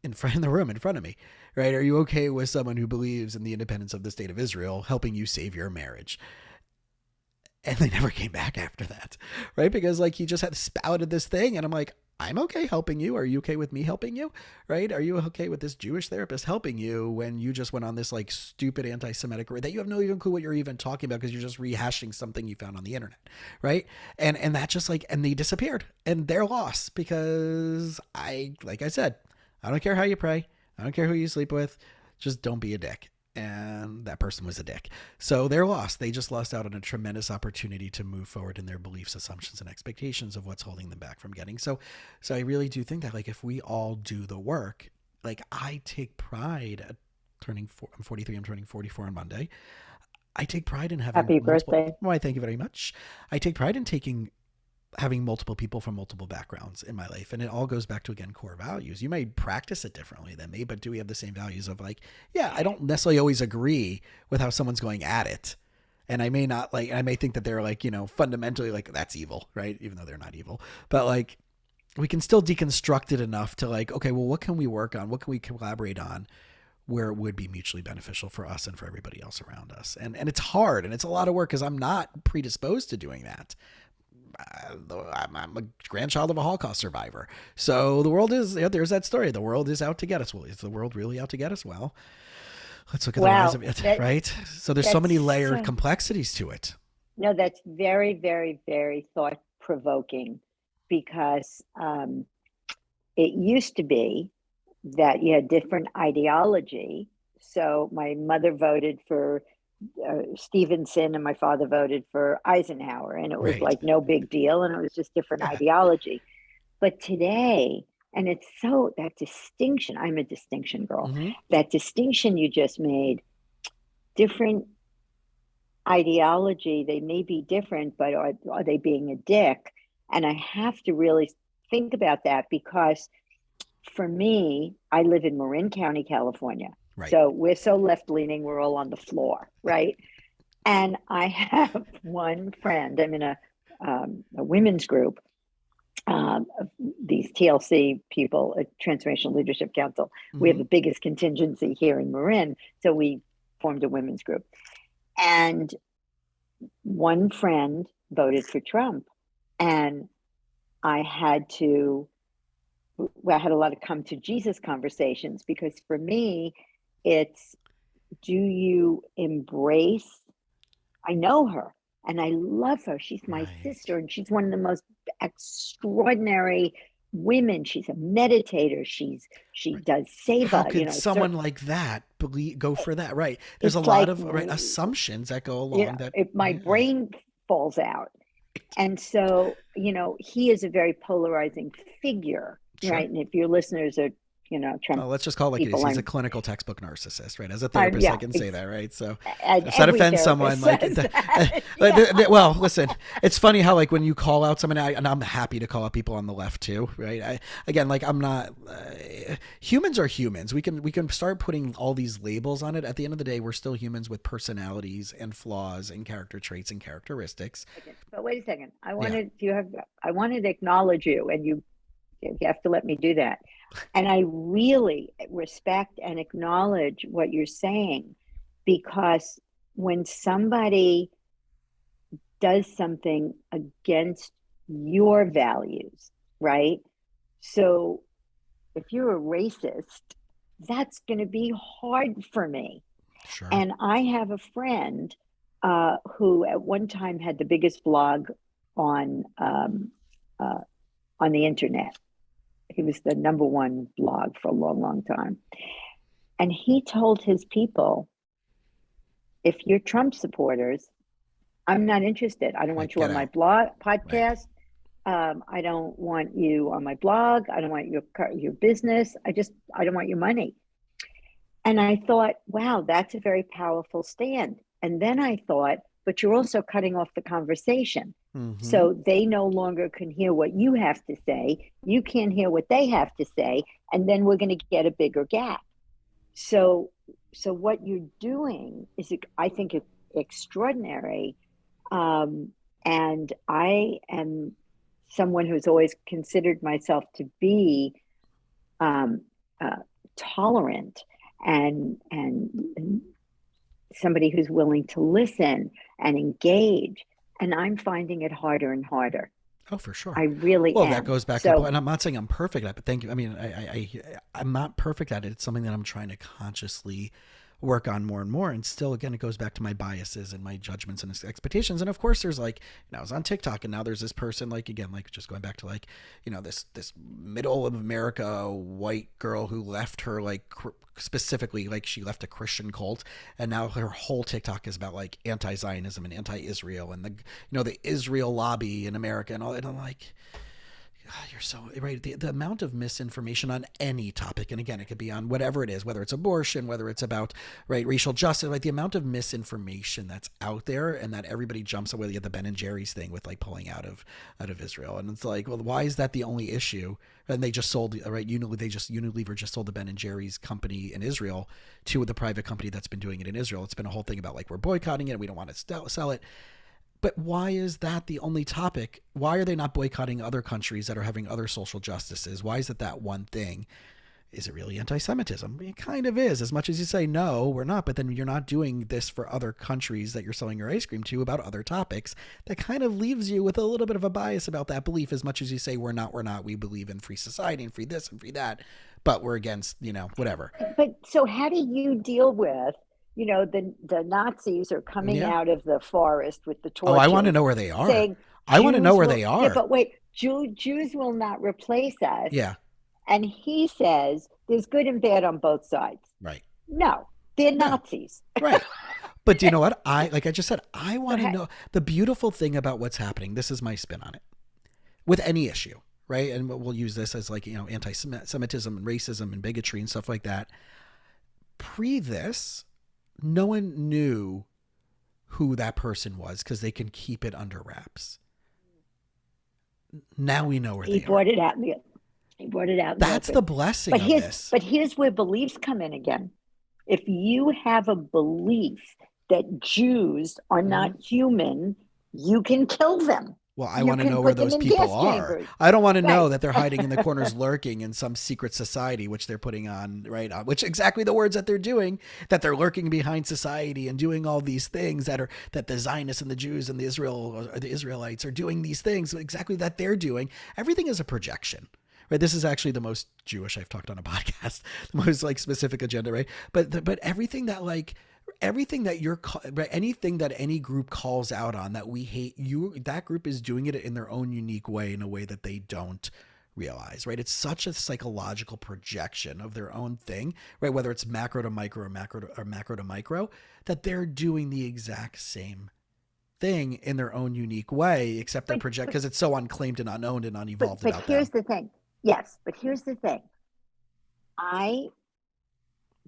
in the room in front of me, right? Are you okay with someone who believes in the independence of the state of Israel helping you save your marriage? And they never came back after that, right? Because, like, he just had spouted this thing, and I'm like, I'm okay helping you. Are you okay with me helping you? Right? Are you okay with this Jewish therapist helping you when you just went on this, like, stupid anti-Semitic that you have no even clue what you're even talking about, because you're just rehashing something you found on the internet, right? And that just, like, and they disappeared, and they're lost, because like I said, I don't care how you pray, I don't care who you sleep with, just don't be a dick. And that person was a dick. So they're lost. They just lost out on a tremendous opportunity to move forward in their beliefs, assumptions, and expectations of what's holding them back from getting. So I really do think that, like, if we all do the work, like, I take pride at I'm 43, I'm turning 44 on Monday. I take pride in having Happy multiple, birthday. why, thank you very much. I take pride in having multiple people from multiple backgrounds in my life. And it all goes back to, again, core values. You may practice it differently than me, but do we have the same values of, like, yeah, I don't necessarily always agree with how someone's going at it. And I may not, like, I may think that they're, like, fundamentally, like, that's evil, right? Even though they're not evil, but, like, we can still deconstruct it enough to, like, okay, well, what can we work on? What can we collaborate on where it would be mutually beneficial for us and for everybody else around us? And it's hard, and it's a lot of work, because I'm not predisposed to doing that. I'm a grandchild of a Holocaust survivor. So the world is, there's that story. The world is out to get us. Well, is the world really out to get us? Well, let's look at the rise Wow, of it, that right? So there's so that's many layered so, complexities to it. no, that's very, very, very thought provoking because it used to be that you had different ideology. So my mother voted for Stevenson and my father voted for Eisenhower, and it was Right. like no big deal, and it was just different Yeah. ideology. But today, and it's so that distinction, I'm a distinction girl, Mm-hmm. that distinction you just made, different ideology, they may be different, but are they being a dick? And I have to really think about that because for me, I live in Marin County, California. Right. So we're so left leaning, we're all on the floor, right? And I have one friend, I'm in a women's group, these TLC people, a Transformational Leadership Council. We have Mm-hmm. the biggest contingency here in Marin. So we formed a women's group. And one friend voted for Trump. And I had to, I had a lot of come to Jesus conversations because for me, it's do you embrace? I know her and I love her. She's my Right. sister and she's one of the most extraordinary women. She's a meditator. She Right. does How seva, could someone like that go for that? Right. There's a it's lot like of right assumptions that go you know, along that. if my Yeah. brain falls out. And so, he is a very polarizing figure, Sure. right? And if your listeners are, Trump Well, let's just call it like it is. people, He's a clinical textbook narcissist, right? As a I'm therapist, I yeah, can say that, right? So and if that every offends therapist someone, like, says that. Yeah. well, listen, it's funny how like when you call out someone, and I'm happy to call out people on the left too, right? Again, like I'm not. Humans are humans. We can start putting all these labels on it. At the end of the day, we're still humans with personalities and flaws and character traits and characteristics. But wait a second. Yeah. I wanted to acknowledge you, and you have to let me do that. And I really respect and acknowledge what you're saying because when somebody does something against your values, right? So if you're a racist, that's going to be hard for me. Sure. And I have a friend who at one time had the biggest blog on uh, on the internet. He was the number one blog for a long, long time. And he told his people, if you're Trump supporters, I'm not interested. I don't Right. want you Get on my out. blog Right. podcast. I don't want you on my blog. I don't want your business. I don't want your money. And I thought, wow, that's a very powerful stand. And then I thought, but you're also cutting off the conversation. Mm-hmm. So they no longer can hear what you have to say. You can't hear what they have to say. And then we're going to get a bigger gap. So, so what you're doing is, I think, extraordinary. And I am someone who's always considered myself to be um, uh, tolerant and somebody who's willing to listen and engage. And I'm finding it harder and harder. Oh, for sure. I really Well, that am. goes back to the point, So and I'm not saying I'm perfect at it, but thank you. I mean, I'm not perfect at it. It's something that I'm trying to consciously work on more and more. And still, again, it goes back to my biases and my judgments and expectations. And of course, there's like, I was on TikTok, and now there's this person, like, again, like just going back to like, this middle of America white girl who left her like specifically like she left a Christian cult, and now her whole TikTok is about like anti-Zionism and anti-Israel and the Israel lobby in America and all. And I'm like, God, you're so right. The amount of misinformation on any topic, and again, it could be on whatever it is, whether it's abortion, whether it's about right racial justice, like the amount of misinformation that's out there, and that everybody jumps away at the Ben and Jerry's thing with like pulling out of Israel, and it's like, well, why is that the only issue? And they just sold right. Unilever just sold the Ben and Jerry's company in Israel to the private company that's been doing it in Israel. It's been a whole thing about like we're boycotting it, we don't want to sell it. But why is that the only topic? Why are they not boycotting other countries that are having other social justices? Why is it that one thing? Is it really anti-Semitism? It kind of is, as much as you say, no, we're not, but then you're not doing this for other countries that you're selling your ice cream to about other topics. That kind of leaves you with a little bit of a bias about that belief, as much as you say, we're not, we believe in free society and free this and free that, but we're against, whatever. But so how do you deal with, the Nazis are coming Yeah. out of the forest with the Oh, I want to torches know where they are. saying I want to know Jews where will, they yeah, are. but wait, Jews will not replace us. Yeah. And he says there's good and bad on both sides. Right. No, they're No. Nazis. Right. But do you know what? Like I just said, I want to Okay. know the beautiful thing about what's happening. This is my spin on it with any issue, right? And we'll use this as like, anti-Semitism and racism and bigotry and stuff like that. Pre this, no one knew who that person was because they can keep it under wraps. Now we know where He they are. brought it out. He brought it out in the That's the open. blessing But of this. here's where beliefs come in again. If you have a belief that Jews are Mhm. not human, you can kill them. Well, I You want to can know where put them those in people gas are. chambers. I don't want to know Right. that they're hiding in the corners lurking in some secret society, which they're putting on, right? Which exactly the words that they're doing, that they're lurking behind society and doing all these things that the Zionists and the Jews and the Israelites are doing these things exactly that they're doing. Everything is a projection. Right, this is actually the most Jewish I've talked on a podcast, the most like specific agenda, right? But everything that you're right, anything that any group calls out on that we hate, that group is doing it in their own unique way, in a way that they don't realize, right? It's such a psychological projection of their own thing, right? Whether it's macro to micro or macro to micro, that they're doing the exact same thing in their own unique way, except they're But project but because it's so unclaimed and unowned and unevolved but about here's them. the thing. Yes, but here's the thing. I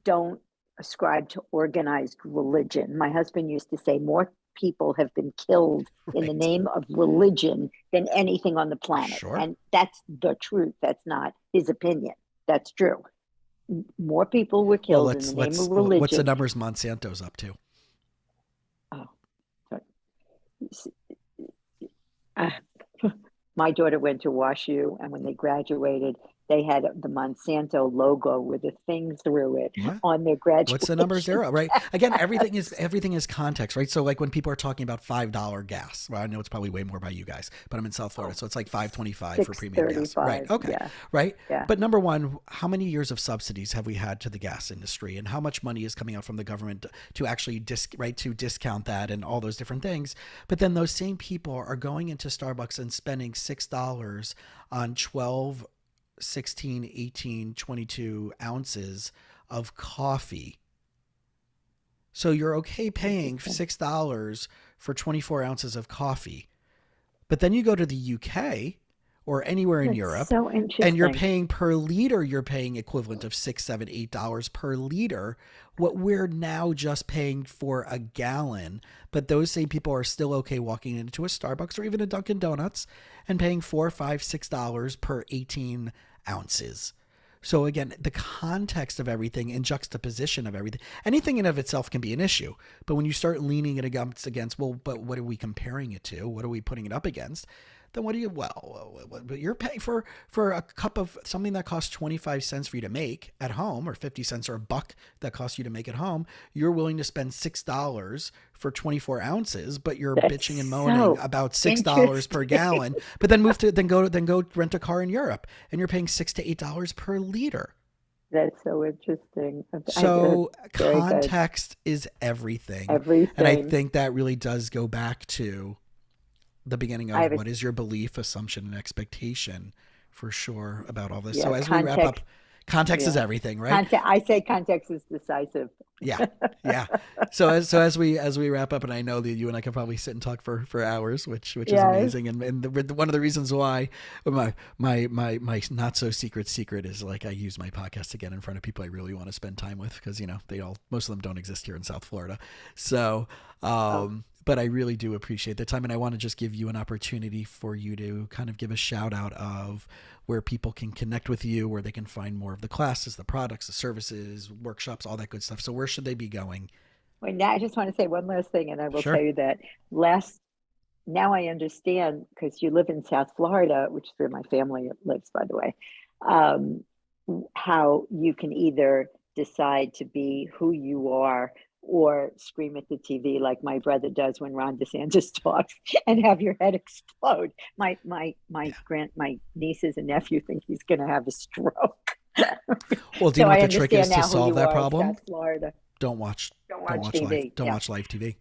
don't ascribe to organized religion. My husband used to say more people have been killed in the Right. name of religion than anything on the planet. Sure. And that's the truth. That's not his opinion. That's true. More people were Well, killed in the name of what's the religion. numbers Monsanto's up to? Oh, uh, my daughter went to WashU, and when they graduated, they had the Monsanto logo with a thing through it Yeah. on their What's the numbers graduation there? Right. Again, caps. everything is context, right? So like when people are talking about $5 gas, well, I know it's probably way more by you guys, but I'm in South Florida, Oh, so it's like 5.25 for premium gas. Right. 6.35. Okay. Yeah, Right. yeah. But number one, how many years of subsidies have we had to the gas industry, and how much money is coming out from the government to actually to discount that and all those different things? But then those same people are going into Starbucks and spending $6 on 12, 16, 18, 22 ounces of coffee. So you're okay paying Interesting. $6 for 24 ounces of coffee. But then you go to the UK or anywhere in That's Europe, so and you're interesting. paying per liter, you're paying equivalent of $6, $7, $8 per liter. What we're now just paying for a gallon, but those same people are still okay walking into a Starbucks or even a Dunkin' Donuts and paying $4, $5, $6 per 18 ounces. So again, the context of everything and juxtaposition of everything, anything in of itself can be an issue. But when you start leaning it against, well, but what are we comparing it to? What are we putting it up against? Then what do you, but you're paying for a cup of something that costs 25 cents for you to make at home, or 50 cents or a buck that costs you to make at home. You're willing to spend $6 for 24 ounces, but you're That's bitching and moaning so about $6 per interesting. gallon. But then go rent a car in Europe, and you're paying $6 to $8 per liter. That's so interesting. That's So very good. context is everything. And I Everything. think that really does go back to the beginning I of have a, what is your belief, assumption, and expectation for sure about all this. yeah, So as we wrap up, context. context is Yeah. everything, right? Context. I say context is decisive. Yeah. Yeah. So as we wrap up, and I know that you and I can probably sit and talk for hours, which is Yes. amazing. And one of the reasons why my not so secret is like I use my podcast again in front of people I really want to spend time with, because most of them don't exist here in South Florida. So Oh, but I really do appreciate the time, and I want to just give you an opportunity for you to kind of give a shout out of where people can connect with you, where they can find more of the classes, the products, the services, workshops, all that good stuff. So where should they be going? wait, now I just want to say one last thing, and I will tell Sure. you that last now I understand because you live in South Florida, which is where my family lives, by the way. Um, how you can either decide to be who you are or scream at the TV like my brother does when Ron DeSantis talks and have your head explode. My nieces and nephew think he's going to have a stroke. Well, do you So know what I the trick is understand to now who solve you that are in problem? South Florida. Don't watch, Don't don't watch watch live, TV. don't Yeah. watch live TV.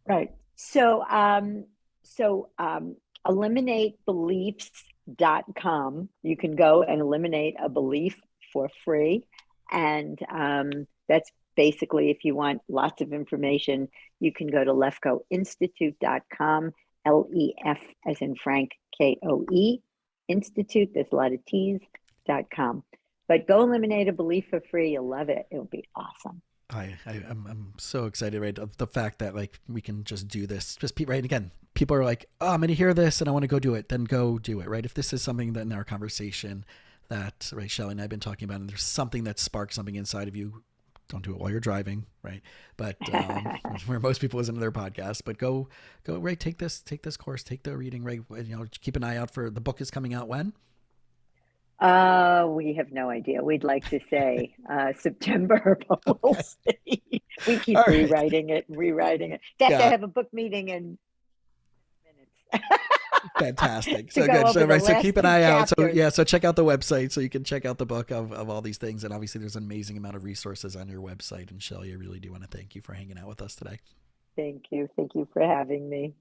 Right. So eliminatebeliefs.com. You can go and eliminate a belief for free. And that's basically, if you want lots of information, you can go to lefkoeinstitute.com, LEF as in Frank, KOE, Institute, there's a lot of T's.com. But go eliminate a belief for free. You'll love it. It'll be awesome. I'm so excited, right? Of the fact that like we can just do this, just right again. People are like, oh, I'm going to hear this and I want to go do it. Then go do it, right? If this is something that in our conversation that right, Shelly and I have been talking about, and there's something that sparks something inside of you, don't do it while you're driving, right? But where most people listen to their podcast, but go right. Take this course, take the reading, right? You know, keep an eye out for the book is coming out when. We have no idea. We'd like to say September, but we'll Okay. see. We All keep right. rewriting it. In fact, I Yeah. have a book meeting in minutes Fantastic. to So go good. So over the right. So last keep an two eye out. So chapters. yeah. So check out the website so you can check out the book of all these things. And obviously there's an amazing amount of resources on your website. And Shelly, I really do want to thank you for hanging out with us today. Thank you. Thank you for having me.